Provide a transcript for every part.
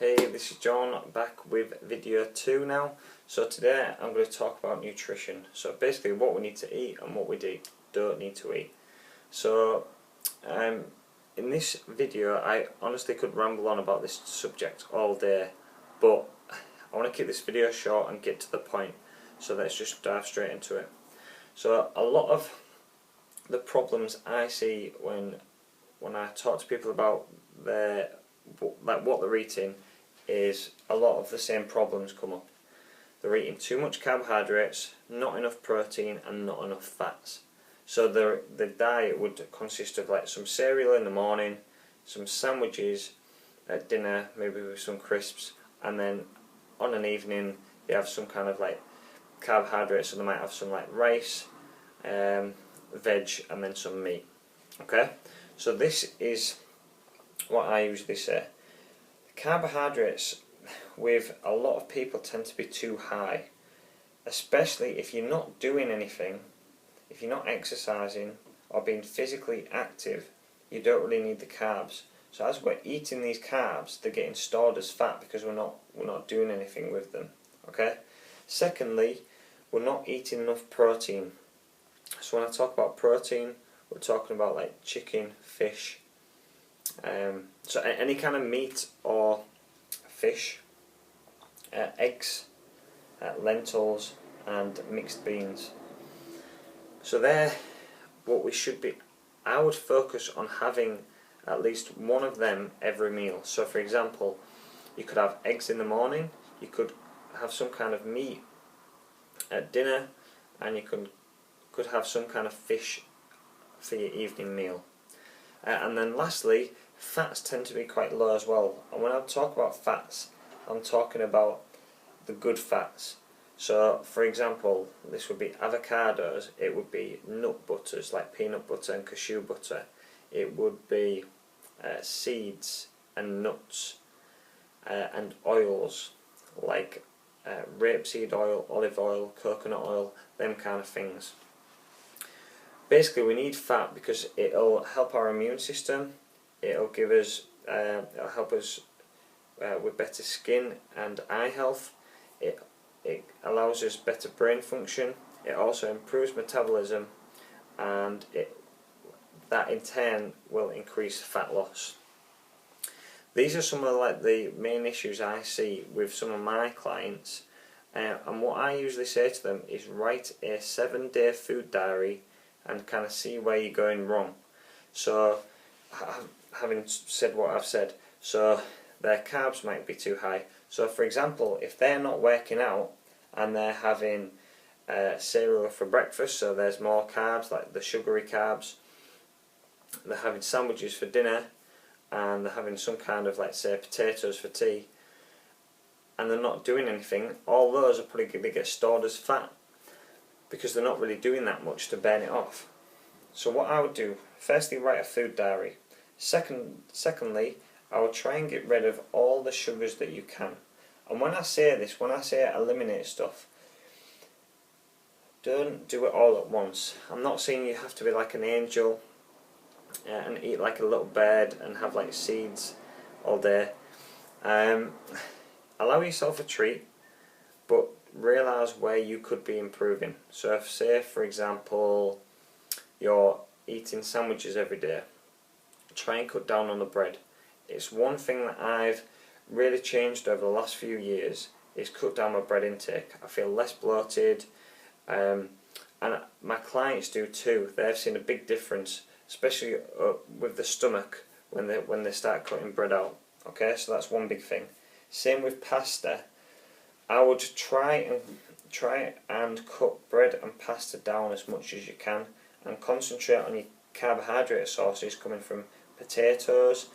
Hey, this is John back with video 2 now. So today I'm going to talk about nutrition. So basically what we need to eat and what we don't need to eat. So in this video I honestly could ramble on about this subject all day, but I want to keep this video short and get to the point. So let's just dive straight into it. So a lot of the problems I see when I talk to people about what they're eating is a lot of the same problems come up. They're eating too much carbohydrates, not enough protein and not enough fats. So the diet would consist of like some cereal in the morning, some sandwiches at dinner, maybe with some crisps, and then on an evening they have some kind of like carbohydrates, so they might have some like rice, veg and then some meat. Okay, so this is what I usually say. Carbohydrates with a lot of people tend to be too high, especially if you're not doing anything, if you're not exercising or being physically active. You don't really need the carbs. So as we're eating these carbs, they're getting stored as fat because we're not doing anything with them. Okay. Secondly, we're not eating enough protein. So when I talk about protein, we're talking about like chicken, fish. So any kind of meat or fish, eggs, lentils and mixed beans. So they're what we should be. I would focus on having at least one of them every meal. So for example, you could have eggs in the morning, you could have some kind of meat at dinner, and you could have some kind of fish for your evening meal. And then lastly, fats tend to be quite low as well. And when I talk about fats, I'm talking about the good fats. So for example, this would be avocados, it would be nut butters like peanut butter and cashew butter, it would be seeds and nuts, and oils like rapeseed oil, olive oil, coconut oil, them kind of things. Basically we need fat because it'll help our immune system, it'll help us with better skin and eye health, it allows us better brain function, it also improves metabolism, and that in turn will increase fat loss. These are some of like the main issues I see with some of my clients, and what I usually say to them is write a 7-day food diary and kind of see where you're going wrong. So having said what I've said, so their carbs might be too high. So for example, if they're not working out and they're having cereal for breakfast, so there's more carbs like the sugary carbs, they're having sandwiches for dinner, and they're having some kind of like say potatoes for tea, and they're not doing anything, all those are probably going to get stored as fat because they're not really doing that much to burn it off. So what I would do, firstly write a food diary. Secondly, I would try and get rid of all the sugars that you can. And when I say this, when I say eliminate stuff, don't do it all at once. I'm not saying you have to be like an angel and eat like a little bird and have like seeds all day. Allow yourself a treat, but realise where you could be improving. So if say for example you're eating sandwiches every day, try and cut down on the bread. It's one thing that I've really changed over the last few years, is cut down my bread intake. I feel less bloated, and my clients do too. They've seen a big difference, especially with the stomach when they start cutting bread out. Okay, so that's one big thing. Same with pasta. I would try and cut bread and pasta down as much as you can, and concentrate on your carbohydrate sources coming from potatoes,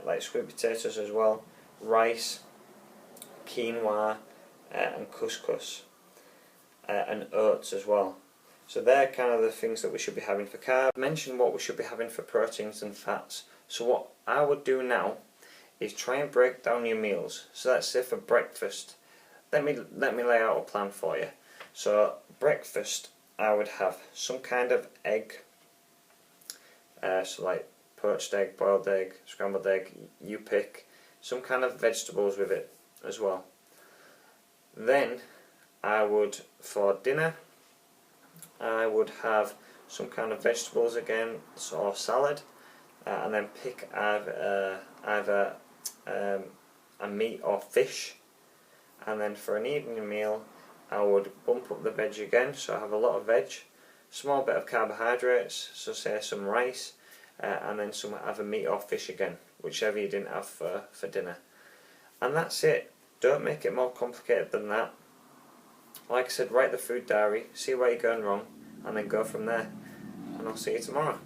like sweet potatoes as well, rice, quinoa, and couscous, and oats as well. So they're kind of the things that we should be having for carbs. I mentioned what we should be having for proteins and fats. So what I would do now is try and break down your meals. So let's say for breakfast, let me lay out a plan for you. So breakfast, I would have some kind of egg, so like poached egg, boiled egg, scrambled egg, you pick. some kind of vegetables with it as well. Then I would, for dinner, I would have some kind of vegetables again, or salad, and then pick either a meat or fish. And then for an evening meal, I would bump up the veg again, so I have a lot of veg, small bit of carbohydrates, so say some rice, and then some either meat or fish again, whichever you didn't have for dinner. And that's it. Don't make it more complicated than that. Like I said, write the food diary, see where you're going wrong, and then go from there. And I'll see you tomorrow.